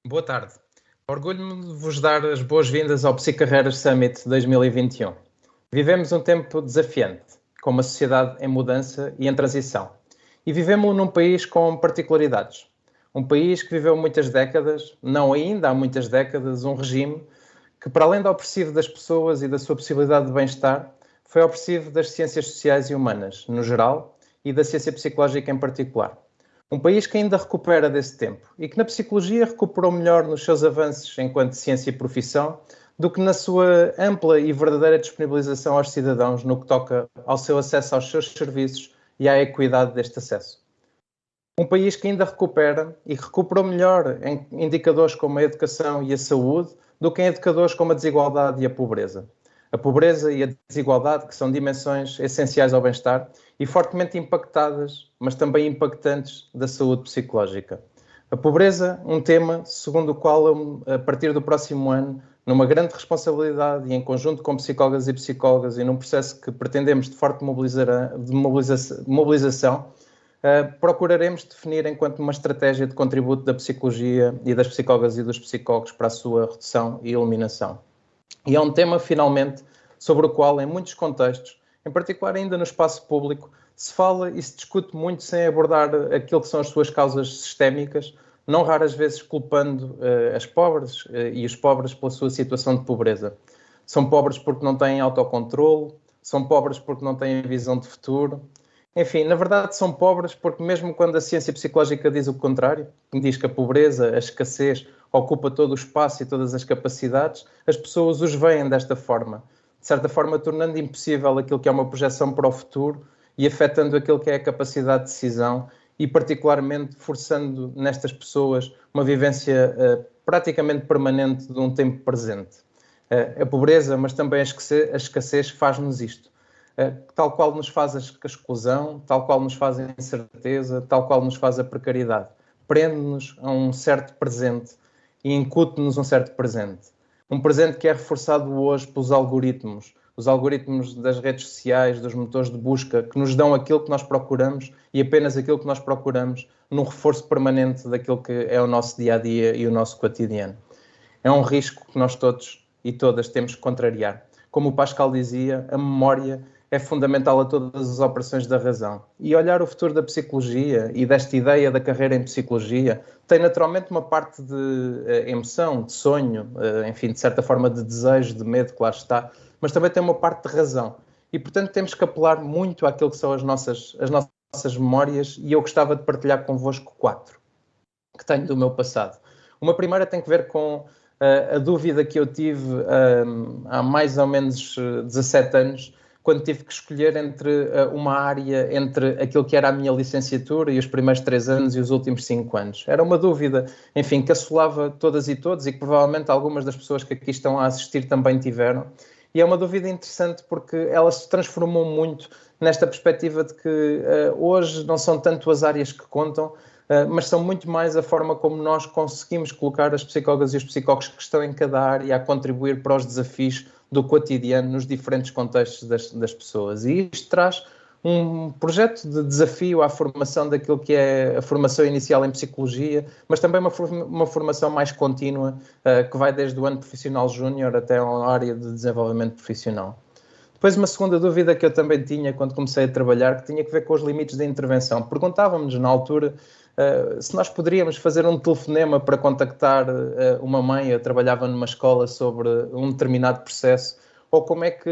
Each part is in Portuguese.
Boa tarde. Orgulho-me de vos dar as boas-vindas ao Psicarreiras Summit 2021. Vivemos um tempo desafiante, com uma sociedade em mudança e em transição. E vivemos-lo num país com particularidades. Um país que viveu muitas décadas, não ainda há muitas décadas, um regime que, para além do opressivo das pessoas e da sua possibilidade de bem-estar, foi opressivo das ciências sociais e humanas, no geral, e da ciência psicológica em particular. Um país que ainda recupera desse tempo e que na psicologia recuperou melhor nos seus avanços enquanto ciência e profissão do que na sua ampla e verdadeira disponibilização aos cidadãos no que toca ao seu acesso aos seus serviços e à equidade deste acesso. Um país que ainda recupera e recuperou melhor em indicadores como a educação e a saúde do que em indicadores como a desigualdade e a pobreza. A pobreza e a desigualdade, que são dimensões essenciais ao bem-estar e fortemente impactadas, mas também impactantes, da saúde psicológica. A pobreza, um tema segundo o qual, a partir do próximo ano, numa grande responsabilidade e em conjunto com psicólogas e psicólogas e num processo que pretendemos de forte mobilização, procuraremos definir enquanto uma estratégia de contributo da psicologia e das psicólogas e dos psicólogos para a sua redução e eliminação. E é um tema, finalmente, sobre o qual, em muitos contextos, em particular ainda no espaço público, se fala e se discute muito sem abordar aquilo que são as suas causas sistémicas, não raras vezes culpando as pobres e os pobres pela sua situação de pobreza. São pobres porque não têm autocontrole, são pobres porque não têm visão de futuro. Enfim, na verdade são pobres porque mesmo quando a ciência psicológica diz o contrário, diz que a pobreza, a escassez, ocupa todo o espaço e todas as capacidades, as pessoas os veem desta forma, de certa forma tornando impossível aquilo que é uma projeção para o futuro e afetando aquilo que é a capacidade de decisão e particularmente forçando nestas pessoas uma vivência praticamente permanente de um tempo presente. A pobreza, mas também a escassez faz-nos isto. Tal qual nos faz a exclusão, tal qual nos faz a incerteza, tal qual nos faz a precariedade. Prende-nos a um certo presente e incute-nos um certo presente. Um presente que é reforçado hoje pelos algoritmos, os algoritmos das redes sociais, dos motores de busca, que nos dão aquilo que nós procuramos e apenas aquilo que nós procuramos num reforço permanente daquilo que é o nosso dia-a-dia e o nosso cotidiano. É um risco que nós todos e todas temos que contrariar. Como o Pascal dizia, a memória é fundamental a todas as operações da razão. E olhar o futuro da psicologia e desta ideia da carreira em psicologia tem naturalmente uma parte de emoção, de sonho, enfim, de certa forma de desejo, de medo, claro está, mas também tem uma parte de razão. E, portanto, temos que apelar muito àquilo que são as nossas memórias e eu gostava de partilhar convosco 4 que tenho do meu passado. Uma primeira tem que ver com a dúvida que eu tive há mais ou menos 17 anos, quando tive que escolher entre uma área, entre aquilo que era a minha licenciatura e os primeiros 3 anos e os últimos 5 anos. Era uma dúvida, enfim, que assolava todas e todos e que provavelmente algumas das pessoas que aqui estão a assistir também tiveram. E é uma dúvida interessante porque ela se transformou muito nesta perspectiva de que hoje não são tanto as áreas que contam, mas são muito mais a forma como nós conseguimos colocar as psicólogas e os psicólogos que estão em cada área a contribuir para os desafios do cotidiano nos diferentes contextos das pessoas. E isto traz um projeto de desafio à formação daquilo que é a formação inicial em psicologia, mas também uma formação mais contínua, que vai desde o ano profissional júnior até a área de desenvolvimento profissional. Depois, uma segunda dúvida que eu também tinha quando comecei a trabalhar, que tinha que ver com os limites da intervenção. Perguntávamos na altura se nós poderíamos fazer um telefonema para contactar uma mãe. Eu trabalhava numa escola sobre um determinado processo, ou como é que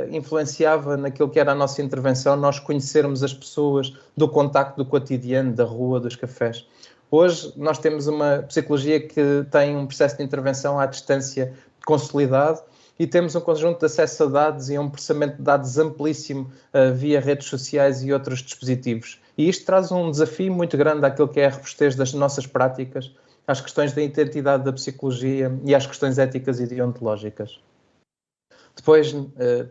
influenciava naquilo que era a nossa intervenção nós conhecermos as pessoas do contacto do cotidiano, da rua, dos cafés. Hoje nós temos uma psicologia que tem um processo de intervenção à distância consolidado e temos um conjunto de acesso a dados e um processamento de dados amplíssimo via redes sociais e outros dispositivos. E isto traz um desafio muito grande àquilo que é a robustez das nossas práticas, às questões da identidade da psicologia e às questões éticas e deontológicas. Depois,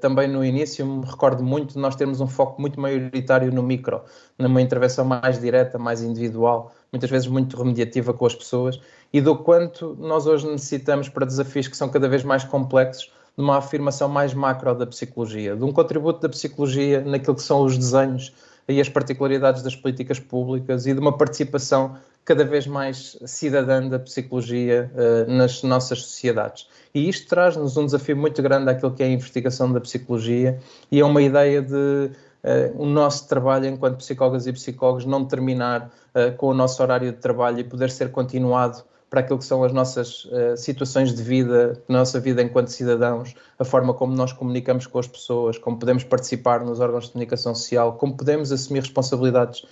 também no início, me recordo muito de nós termos um foco muito maioritário no micro, numa intervenção mais direta, mais individual, muitas vezes muito remediativa com as pessoas, e do quanto nós hoje necessitamos para desafios que são cada vez mais complexos, de uma afirmação mais macro da psicologia, de um contributo da psicologia naquilo que são os desenhos e as particularidades das políticas públicas e de uma participação cada vez mais cidadã da psicologia nas nossas sociedades. E isto traz-nos um desafio muito grande àquilo que é a investigação da psicologia e é uma ideia de o nosso trabalho enquanto psicólogas e psicólogos não terminar com o nosso horário de trabalho e poder ser continuado para aquilo que são as nossas situações de vida, a nossa vida enquanto cidadãos, a forma como nós comunicamos com as pessoas, como podemos participar nos órgãos de comunicação social, como podemos assumir responsabilidades,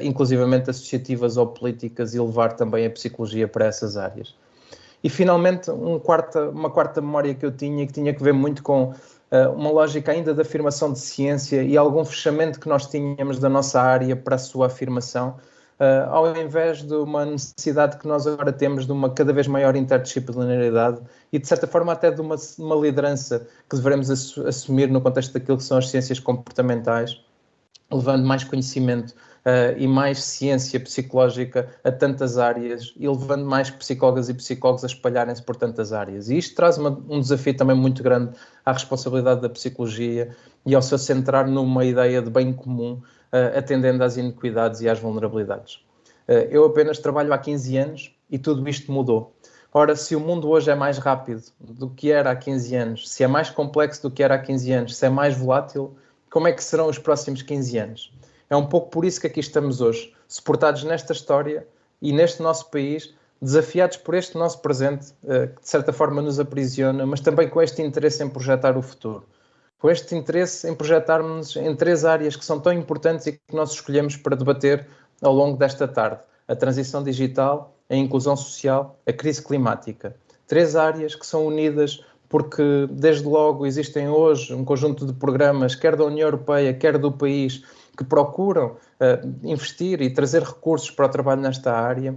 inclusivamente associativas ou políticas, e levar também a psicologia para essas áreas. E, finalmente, uma quarta memória que eu tinha, que tinha que ver muito com uma lógica ainda de afirmação de ciência e algum fechamento que nós tínhamos da nossa área para a sua afirmação, ao invés de uma necessidade que nós agora temos de uma cada vez maior interdisciplinaridade e, de certa forma, até de uma liderança que devemos assumir no contexto daquilo que são as ciências comportamentais, levando mais conhecimento e mais ciência psicológica a tantas áreas e levando mais psicólogas e psicólogos a espalharem-se por tantas áreas. E isto traz um desafio também muito grande à responsabilidade da psicologia e ao seu centrar numa ideia de bem comum, atendendo às inequidades e às vulnerabilidades. Eu apenas trabalho há 15 anos e tudo isto mudou. Ora, se o mundo hoje é mais rápido do que era há 15 anos, se é mais complexo do que era há 15 anos, se é mais volátil, como é que serão os próximos 15 anos? É um pouco por isso que aqui estamos hoje, suportados nesta história e neste nosso país, desafiados por este nosso presente, que de certa forma nos aprisiona, mas também com este interesse em projetar o futuro. Com este interesse em projetarmos em 3 áreas que são tão importantes e que nós escolhemos para debater ao longo desta tarde: a transição digital, a inclusão social, a crise climática. 3 áreas que são unidas porque, desde logo, existem hoje um conjunto de programas, quer da União Europeia, quer do país, que procuram investir e trazer recursos para o trabalho nesta área.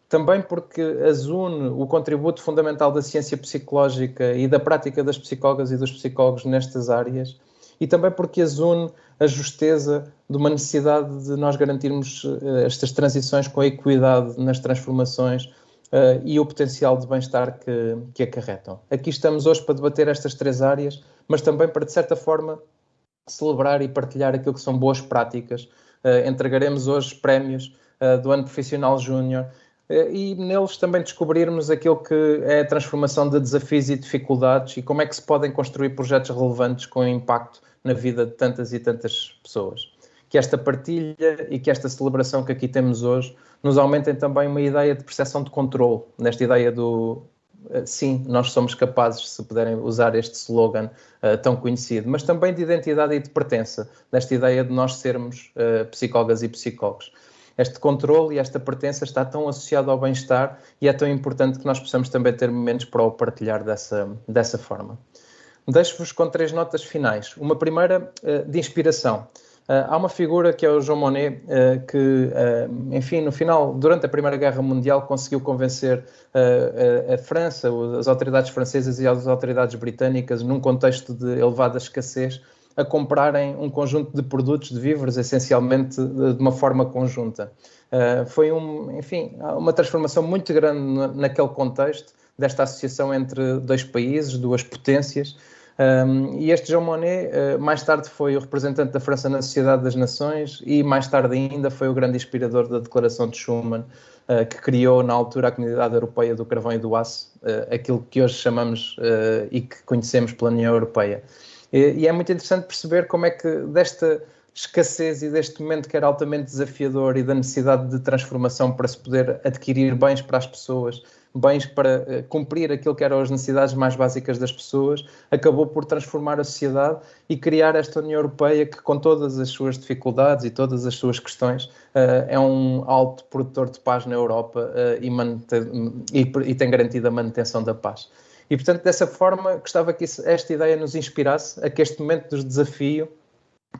Também porque as une o contributo fundamental da ciência psicológica e da prática das psicólogas e dos psicólogos nestas áreas, e também porque as une a justeza de uma necessidade de nós garantirmos estas transições com a equidade nas transformações e o potencial de bem-estar que acarretam. Aqui estamos hoje para debater estas 3 áreas, mas também para, de certa forma, celebrar e partilhar aquilo que são boas práticas. Entregaremos hoje prémios do ano profissional júnior, e neles também descobrirmos aquilo que é a transformação de desafios e dificuldades e como é que se podem construir projetos relevantes com impacto na vida de tantas e tantas pessoas. Que esta partilha e que esta celebração que aqui temos hoje nos aumentem também uma ideia de percepção de controle, nesta ideia do sim, nós somos capazes, se puderem usar este slogan tão conhecido, mas também de identidade e de pertença, nesta ideia de nós sermos psicólogas e psicólogos. Este controle e esta pertença está tão associado ao bem-estar e é tão importante que nós possamos também ter momentos para o partilhar dessa forma. Deixo-vos com 3 notas finais. Uma primeira de inspiração. Há uma figura que é o Jean Monnet, que, enfim, no final, durante a Primeira Guerra Mundial, conseguiu convencer a França, as autoridades francesas e as autoridades britânicas, num contexto de elevada escassez, a comprarem um conjunto de produtos, de víveres, essencialmente de uma forma conjunta. Foi, enfim, uma transformação muito grande naquele contexto, desta associação entre 2 países, 2 potências. E este Jean Monnet, mais tarde foi o representante da França na Sociedade das Nações e mais tarde ainda foi o grande inspirador da Declaração de Schuman, que criou na altura a Comunidade Europeia do Carvão e do Aço, aquilo que hoje chamamos e que conhecemos pela União Europeia. E é muito interessante perceber como é que desta escassez e deste momento que era altamente desafiador e da necessidade de transformação para se poder adquirir bens para as pessoas, bens para cumprir aquilo que eram as necessidades mais básicas das pessoas, acabou por transformar a sociedade e criar esta União Europeia que, com todas as suas dificuldades e todas as suas questões, é um alto produtor de paz na Europa e tem garantido a manutenção da paz. E, portanto, dessa forma, gostava que esta ideia nos inspirasse a que este momento de desafio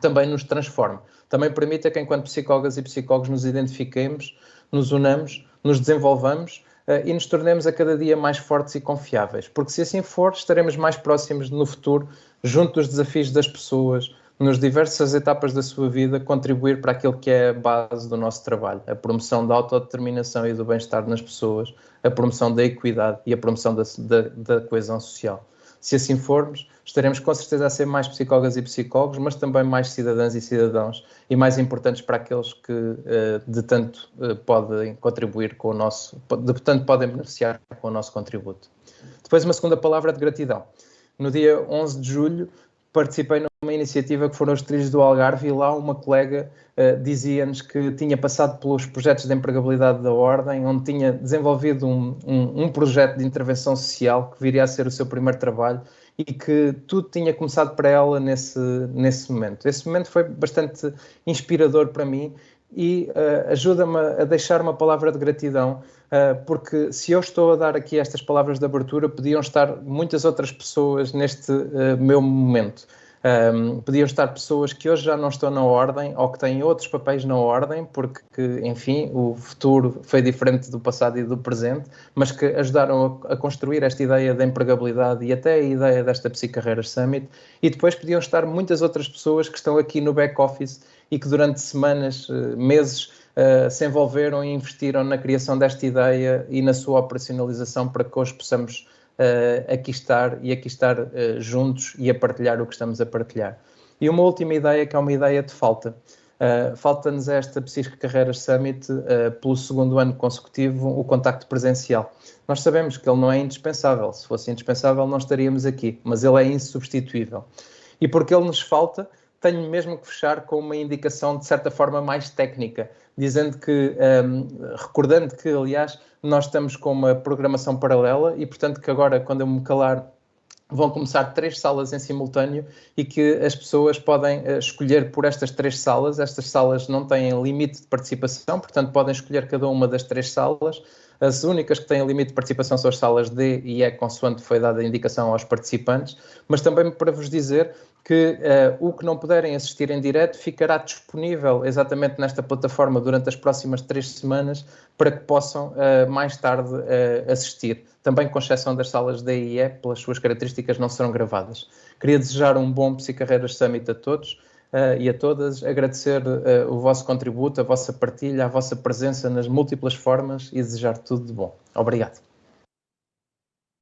também nos transforme. Também permita que, enquanto psicólogas e psicólogos, nos identifiquemos, nos unamos, nos desenvolvamos e nos tornemos a cada dia mais fortes e confiáveis. Porque, se assim for, estaremos mais próximos no futuro, junto dos desafios das pessoas, nas diversas etapas da sua vida, contribuir para aquilo que é a base do nosso trabalho, a promoção da autodeterminação e do bem-estar nas pessoas, a promoção da equidade e a promoção da coesão social. Se assim formos, estaremos com certeza a ser mais psicólogas e psicólogos, mas também mais cidadãs e cidadãos e mais importantes para aqueles que de tanto podem contribuir com o nosso, de tanto podem beneficiar com o nosso contributo. Depois, uma segunda palavra de gratidão. No dia 11 de julho, participei numa iniciativa que foram os Trilhos do Algarve e lá uma colega dizia-nos que tinha passado pelos projetos de empregabilidade da Ordem, onde tinha desenvolvido um projeto de intervenção social que viria a ser o seu primeiro trabalho e que tudo tinha começado para ela nesse momento. Esse momento foi bastante inspirador para mim e ajuda-me a deixar uma palavra de gratidão, porque se eu estou a dar aqui estas palavras de abertura, podiam estar muitas outras pessoas neste meu momento. Podiam estar pessoas que hoje já não estão na Ordem ou que têm outros papéis na Ordem, porque, enfim, o futuro foi diferente do passado e do presente, mas que ajudaram a construir esta ideia da empregabilidade e até a ideia desta Psicarreiras Summit. E depois podiam estar muitas outras pessoas que estão aqui no back-office e que durante semanas, meses, se envolveram e investiram na criação desta ideia e na sua operacionalização para que hoje possamos aqui estar juntos e a partilhar o que estamos a partilhar. E uma última ideia, que é uma ideia de falta. Falta-nos esta Psicarreiras Summit, pelo segundo ano consecutivo, o contacto presencial. Nós sabemos que ele não é indispensável. Se fosse indispensável, não estaríamos aqui, mas ele é insubstituível. E porque ele nos falta, tenho mesmo que fechar com uma indicação, de certa forma, mais técnica, dizendo que, recordando que, aliás, nós estamos com uma programação paralela e, portanto, que agora, quando eu me calar, vão começar 3 salas em simultâneo e que as pessoas podem escolher por estas 3 salas. Estas salas não têm limite de participação, portanto, podem escolher cada uma das 3 salas. As únicas que têm limite de participação são as salas D e E, consoante foi dada a indicação aos participantes, mas também para vos dizer que o que não puderem assistir em direto ficará disponível exatamente nesta plataforma durante as próximas 3 semanas para que possam mais tarde assistir. Também com exceção das salas D e E, pelas suas características, não serão gravadas. Queria desejar um bom Psicarreiras Summit a todos e a todas, agradecer o vosso contributo, a vossa partilha, a vossa presença nas múltiplas formas e desejar tudo de bom. Obrigado.